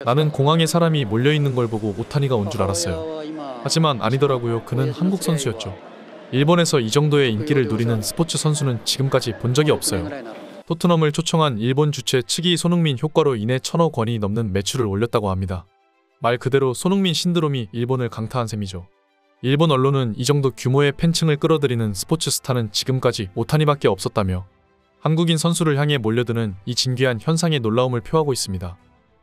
나는 공항에 사람이 몰려있는 걸 보고 오타니가 온 줄 알았어요. 하지만 아니더라고요. 그는 한국 선수였죠. 일본에서 이 정도의 인기를 누리는 스포츠 선수는 지금까지 본 적이 없어요. 토트넘을 초청한 일본 주최 측이 손흥민 효과로 인해 1,000억 원이 넘는 매출을 올렸다고 합니다. 말 그대로 손흥민 신드롬이 일본을 강타한 셈이죠. 일본 언론은 이 정도 규모의 팬층을 끌어들이는 스포츠 스타는 지금까지 오타니밖에 없었다며 한국인 선수를 향해 몰려드는 이 진귀한 현상의 놀라움을 표하고 있습니다.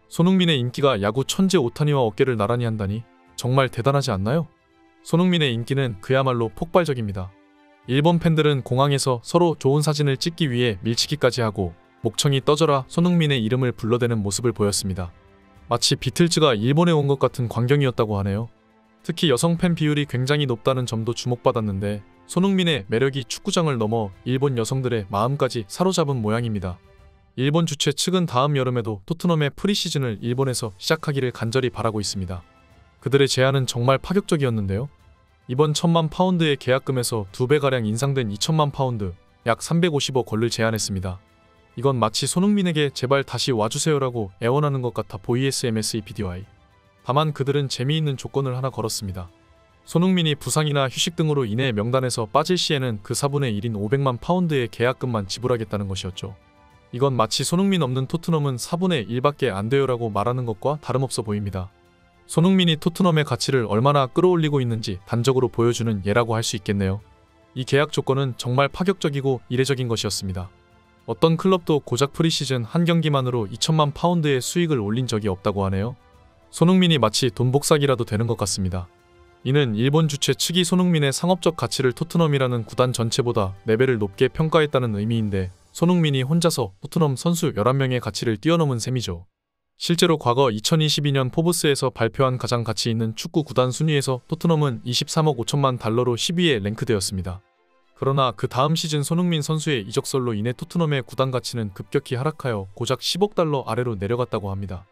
손흥민의 인기가 야구 천재 오타니와 어깨를 나란히 한다니 정말 대단하지 않나요? 손흥민의 인기는 그야말로 폭발적입니다. 일본 팬들은 공항에서 서로 좋은 사진을 찍기 위해 밀치기까지 하고 목청이 떠져라 손흥민의 이름을 불러대는 모습을 보였습니다. 마치 비틀즈가 일본에 온 것 같은 광경이었다고 하네요. 특히 여성 팬 비율이 굉장히 높다는 점도 주목받았는데 손흥민의 매력이 축구장을 넘어 일본 여성들의 마음까지 사로잡은 모양입니다. 일본 주최 측은 다음 여름에도 토트넘의 프리시즌을 일본에서 시작하기를 간절히 바라고 있습니다. 그들의 제안은 정말 파격적이었는데요. 이번 1,000만 파운드의 계약금에서 2배가량 인상된 2,000만 파운드, 약 350억 원을 제안했습니다. 이건 마치 손흥민에게 제발 다시 와주세요라고 애원하는 것 같아 보이SMSEPDY. 다만 그들은 재미있는 조건을 하나 걸었습니다. 손흥민이 부상이나 휴식 등으로 인해 명단에서 빠질 시에는 그 4분의 1인 500만 파운드의 계약금만 지불하겠다는 것이었죠. 이건 마치 손흥민 없는 토트넘은 4분의 1밖에 안 돼요라고 말하는 것과 다름없어 보입니다. 손흥민이 토트넘의 가치를 얼마나 끌어올리고 있는지 단적으로 보여주는 예라고 할 수 있겠네요. 이 계약 조건은 정말 파격적이고 이례적인 것이었습니다. 어떤 클럽도 고작 프리시즌 한 경기만으로 2,000만 파운드의 수익을 올린 적이 없다고 하네요. 손흥민이 마치 돈 복사기라도 되는 것 같습니다. 이는 일본 주최 측이 손흥민의 상업적 가치를 토트넘이라는 구단 전체보다 4배를 높게 평가했다는 의미인데 손흥민이 혼자서 토트넘 선수 11명의 가치를 뛰어넘은 셈이죠. 실제로 과거 2022년 포브스에서 발표한 가장 가치 있는 축구 구단 순위에서 토트넘은 23억 5천만 달러로 10위에 랭크되었습니다. 그러나 그 다음 시즌 손흥민 선수의 이적설로 인해 토트넘의 구단 가치는 급격히 하락하여 고작 10억 달러 아래로 내려갔다고 합니다.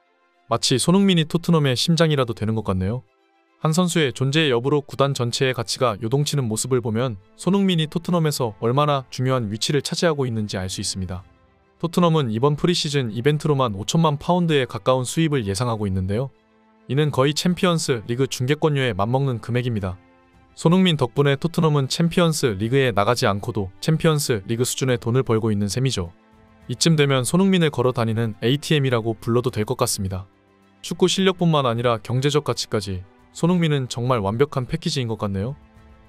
마치 손흥민이 토트넘의 심장이라도 되는 것 같네요. 한 선수의 존재 여부로 구단 전체의 가치가 요동치는 모습을 보면 손흥민이 토트넘에서 얼마나 중요한 위치를 차지하고 있는지 알 수 있습니다. 토트넘은 이번 프리시즌 이벤트로만 5천만 파운드에 가까운 수입을 예상하고 있는데요. 이는 거의 챔피언스 리그 중계권료에 맞먹는 금액입니다. 손흥민 덕분에 토트넘은 챔피언스 리그에 나가지 않고도 챔피언스 리그 수준의 돈을 벌고 있는 셈이죠. 이쯤 되면 손흥민을 걸어 다니는 ATM이라고 불러도 될 것 같습니다. 축구 실력뿐만 아니라 경제적 가치까지 손흥민은 정말 완벽한 패키지인 것 같네요.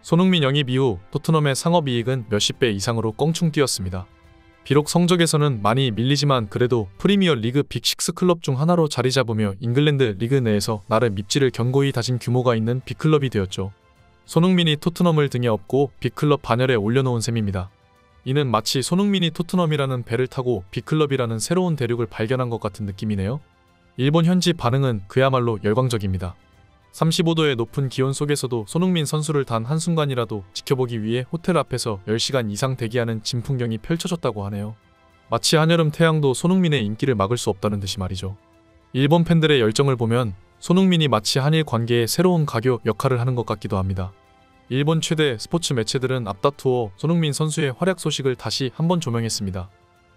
손흥민 영입 이후 토트넘의 상업이익은 몇십 배 이상으로 껑충 뛰었습니다. 비록 성적에서는 많이 밀리지만 그래도 프리미어 리그 빅6 클럽 중 하나로 자리 잡으며 잉글랜드 리그 내에서 나름 입지를 견고히 다진 규모가 있는 빅클럽이 되었죠. 손흥민이 토트넘을 등에 업고 빅클럽 반열에 올려놓은 셈입니다. 이는 마치 손흥민이 토트넘이라는 배를 타고 빅클럽이라는 새로운 대륙을 발견한 것 같은 느낌이네요. 일본 현지 반응은 그야말로 열광적입니다. 35도의 높은 기온 속에서도 손흥민 선수를 단 한순간이라도 지켜보기 위해 호텔 앞에서 10시간 이상 대기하는 진풍경이 펼쳐졌다고 하네요. 마치 한여름 태양도 손흥민의 인기를 막을 수 없다는 듯이 말이죠. 일본 팬들의 열정을 보면 손흥민이 마치 한일 관계의 새로운 가교 역할을 하는 것 같기도 합니다. 일본 최대 스포츠 매체들은 앞다투어 손흥민 선수의 활약 소식을 다시 한번 조명했습니다.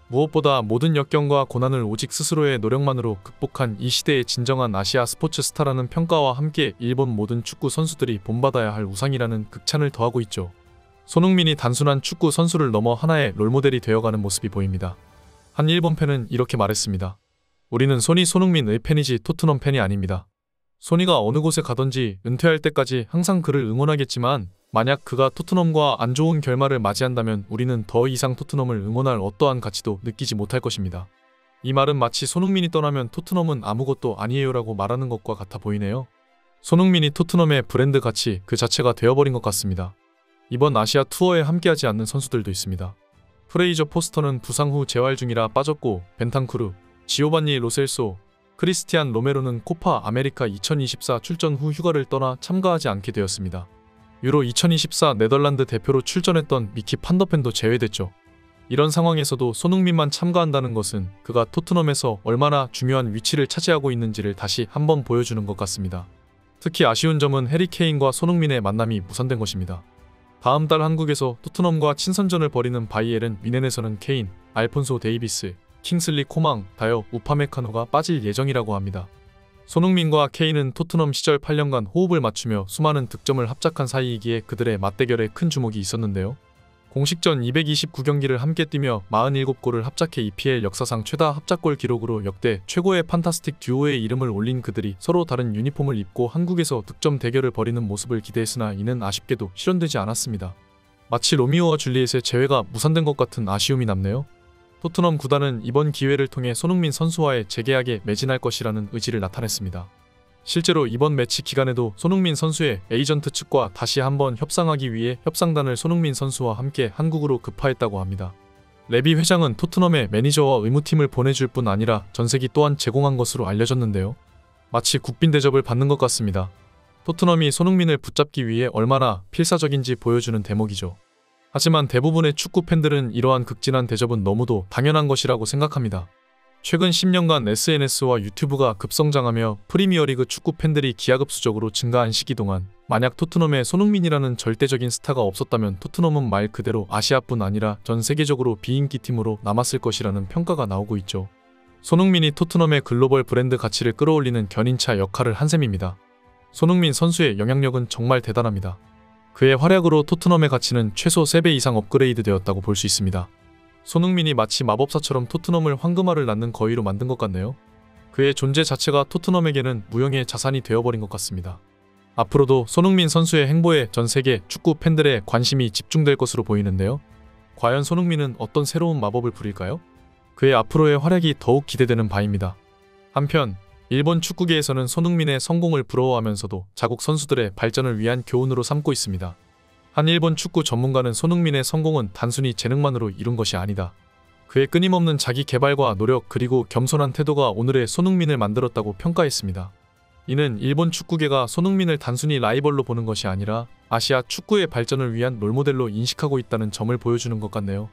무엇보다 모든 역경과 고난을 오직 스스로의 노력만으로 극복한 이 시대의 진정한 아시아 스포츠 스타라는 평가와 함께 일본 모든 축구 선수들이 본받아야 할 우상이라는 극찬을 더하고 있죠. 손흥민이 단순한 축구 선수를 넘어 하나의 롤모델이 되어가는 모습이 보입니다. 한 일본 팬은 이렇게 말했습니다. 우리는 소니 손흥민의 팬이지 토트넘 팬이 아닙니다. 소니가 어느 곳에 가든지 은퇴할 때까지 항상 그를 응원하겠지만 만약 그가 토트넘과 안 좋은 결말을 맞이한다면 우리는 더 이상 토트넘을 응원할 어떠한 가치도 느끼지 못할 것입니다. 이 말은 마치 손흥민이 떠나면 토트넘은 아무것도 아니에요라고 말하는 것과 같아 보이네요. 손흥민이 토트넘의 브랜드 가치 그 자체가 되어버린 것 같습니다. 이번 아시아 투어에 함께하지 않는 선수들도 있습니다. 프레이저 포스터는 부상 후 재활 중이라 빠졌고 벤탄쿠르, 지오반니 로셀소, 크리스티안 로메로는 코파 아메리카 2024 출전 후 휴가를 떠나 참가하지 않게 되었습니다. 유로 2024 네덜란드 대표로 출전했던 미키 판더펜도 제외됐죠. 이런 상황에서도 손흥민만 참가한다는 것은 그가 토트넘에서 얼마나 중요한 위치를 차지하고 있는지를 다시 한번 보여주는 것 같습니다. 특히 아쉬운 점은 해리 케인과 손흥민의 만남이 무산된 것입니다. 다음 달 한국에서 토트넘과 친선전을 벌이는 바이에른 뮌헨에서는 케인, 알폰소 데이비스, 킹슬리 코망, 다여 우파메카노가 빠질 예정이라고 합니다. 손흥민과 케인은 토트넘 시절 8년간 호흡을 맞추며 수많은 득점을 합작한 사이이기에 그들의 맞대결에 큰 주목이 있었는데요. 공식전 229경기를 함께 뛰며 47골을 합작해 EPL 역사상 최다 합작골 기록으로 역대 최고의 판타스틱 듀오의 이름을 올린 그들이 서로 다른 유니폼을 입고 한국에서 득점 대결을 벌이는 모습을 기대했으나 이는 아쉽게도 실현되지 않았습니다. 마치 로미오와 줄리엣의 재회가 무산된 것 같은 아쉬움이 남네요. 토트넘 구단은 이번 기회를 통해 손흥민 선수와의 재계약에 매진할 것이라는 의지를 나타냈습니다. 실제로 이번 매치 기간에도 손흥민 선수의 에이전트 측과 다시 한번 협상하기 위해 협상단을 손흥민 선수와 함께 한국으로 급파했다고 합니다. 레비 회장은 토트넘에 매니저와 의무팀을 보내줄 뿐 아니라 전세기 또한 제공한 것으로 알려졌는데요. 마치 국빈 대접을 받는 것 같습니다. 토트넘이 손흥민을 붙잡기 위해 얼마나 필사적인지 보여주는 대목이죠. 하지만 대부분의 축구 팬들은 이러한 극진한 대접은 너무도 당연한 것이라고 생각합니다. 최근 10년간 SNS와 유튜브가 급성장하며 프리미어리그 축구 팬들이 기하급수적으로 증가한 시기 동안 만약 토트넘에 손흥민이라는 절대적인 스타가 없었다면 토트넘은 말 그대로 아시아뿐 아니라 전 세계적으로 비인기 팀으로 남았을 것이라는 평가가 나오고 있죠. 손흥민이 토트넘의 글로벌 브랜드 가치를 끌어올리는 견인차 역할을 한 셈입니다. 손흥민 선수의 영향력은 정말 대단합니다. 그의 활약으로 토트넘의 가치는 최소 3배 이상 업그레이드 되었다고 볼 수 있습니다. 손흥민이 마치 마법사처럼 토트넘을 황금알을 낳는 거위로 만든 것 같네요. 그의 존재 자체가 토트넘에게는 무형의 자산이 되어버린 것 같습니다. 앞으로도 손흥민 선수의 행보에 전 세계 축구 팬들의 관심이 집중될 것으로 보이는데요. 과연 손흥민은 어떤 새로운 마법을 부릴까요? 그의 앞으로의 활약이 더욱 기대되는 바입니다. 한편 일본 축구계에서는 손흥민의 성공을 부러워하면서도 자국 선수들의 발전을 위한 교훈으로 삼고 있습니다. 한 일본 축구 전문가는 손흥민의 성공은 단순히 재능만으로 이룬 것이 아니다. 그의 끊임없는 자기 개발과 노력 그리고 겸손한 태도가 오늘의 손흥민을 만들었다고 평가했습니다. 이는 일본 축구계가 손흥민을 단순히 라이벌로 보는 것이 아니라 아시아 축구의 발전을 위한 롤모델로 인식하고 있다는 점을 보여주는 것 같네요.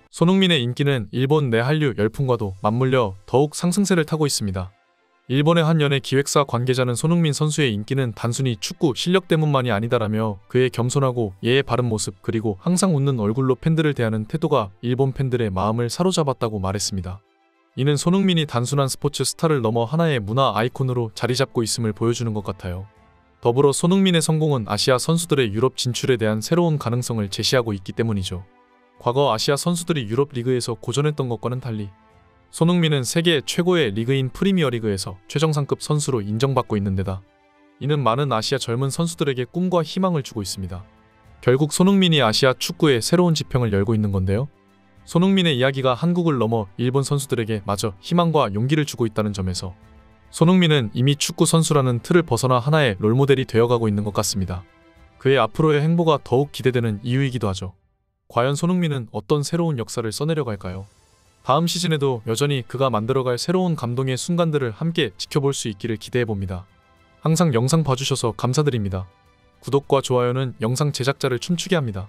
손흥민의 인기는 일본 내 한류 열풍과도 맞물려 더욱 상승세를 타고 있습니다. 일본의 한 연예 기획사 관계자는 손흥민 선수의 인기는 단순히 축구 실력 때문만이 아니다라며 그의 겸손하고 예의 바른 모습 그리고 항상 웃는 얼굴로 팬들을 대하는 태도가 일본 팬들의 마음을 사로잡았다고 말했습니다. 이는 손흥민이 단순한 스포츠 스타를 넘어 하나의 문화 아이콘으로 자리잡고 있음을 보여주는 것 같아요. 더불어 손흥민의 성공은 아시아 선수들의 유럽 진출에 대한 새로운 가능성을 제시하고 있기 때문이죠. 과거 아시아 선수들이 유럽 리그에서 고전했던 것과는 달리 손흥민은 세계 최고의 리그인 프리미어리그에서 최정상급 선수로 인정받고 있는 데다 이는 많은 아시아 젊은 선수들에게 꿈과 희망을 주고 있습니다. 결국 손흥민이 아시아 축구의 새로운 지평을 열고 있는 건데요. 손흥민의 이야기가 한국을 넘어 일본 선수들에게 마저 희망과 용기를 주고 있다는 점에서 손흥민은 이미 축구 선수라는 틀을 벗어나 하나의 롤모델이 되어가고 있는 것 같습니다. 그의 앞으로의 행보가 더욱 기대되는 이유이기도 하죠. 과연 손흥민은 어떤 새로운 역사를 써내려갈까요? 다음 시즌에도 여전히 그가 만들어갈 새로운 감동의 순간들을 함께 지켜볼 수 있기를 기대해봅니다. 항상 영상 봐주셔서 감사드립니다. 구독과 좋아요는 영상 제작자를 춤추게 합니다.